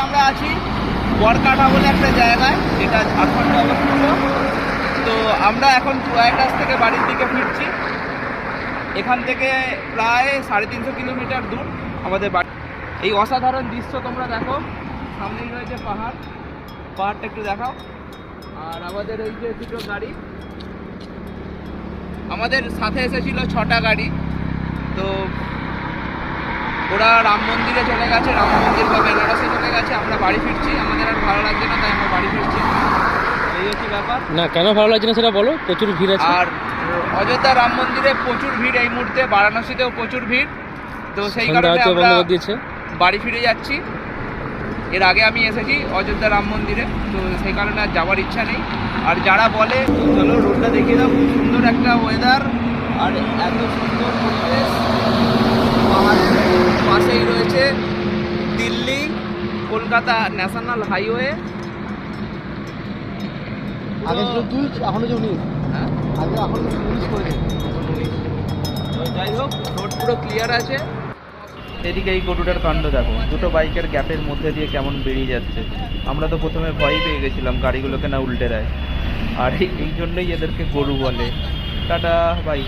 আমরা আছি বরকাটা বলে একটা জায়গায়, যেটা ঝাড়খণ্ডে অবস্থিত। তো আমরা এখন চুয়াইটাস থেকে বাড়ির দিকে ফিরছি। এখান থেকে প্রায় 350 কিলোমিটার দূর আমাদের বাড়ি। এই অসাধারণ দৃশ্য তোমরা দেখো, সামনেই রয়েছে পাহাড়, পাহাড়টা একটু দেখাও। আর আমাদের এই যে দুটো গাড়ি, আমাদের সাথে এসেছিল 6টা গাড়ি। তো ওরা রাম মন্দিরে চলে গেছে, রাম মন্দির বা বেনারসে চলে গেছে। আমরা বাড়ি ফিরছি, আমাদের আর ভালো লাগছে না, তাই আমরা বাড়ি ফিরছি। এই হচ্ছে ব্যাপার। না, কেন ভালো লাগছে না সেটা বলো। প্রচুর ভিড় আছে। আর অযোধ্যা রাম মন্দিরে প্রচুর ভিড় এই মুহূর্তে, বারাণসীতেও প্রচুর ভিড়। তো সেই কারণে আমরা বাড়ি ফিরে যাচ্ছি। এর আগে আমি এসেছি অযোধ্যা রাম মন্দিরে, তো সেই কারণে আর যাওয়ার ইচ্ছা নেই। আর যারা বলে চলো রোডটা দেখিয়ে দাও, খুব সুন্দর একটা ওয়েদার আর এত সুন্দর পরিবেশ। পাহাড়ের পাশেই রয়েছে দিল্লি কলকাতা ন্যাশনাল হাইওয়ে। আগে ছিল 2, এখন হচ্ছে 19। হ্যাঁ, আগে এখন 19 করেছে। তো যাই হোক, রোড পুরো ক্লিয়ার আছে। এদিকে এই গরুটার কাণ্ড দেখো, দুটো বাইকের গ্যাপের মধ্যে দিয়ে কেমন বেরিয়ে যাচ্ছে। আমরা তো প্রথমে ভয় পেয়ে গেছিলাম গাড়িগুলোকে না উল্টে দেয়, আর এই জন্যই এদেরকে গরু বলে। Tata bye.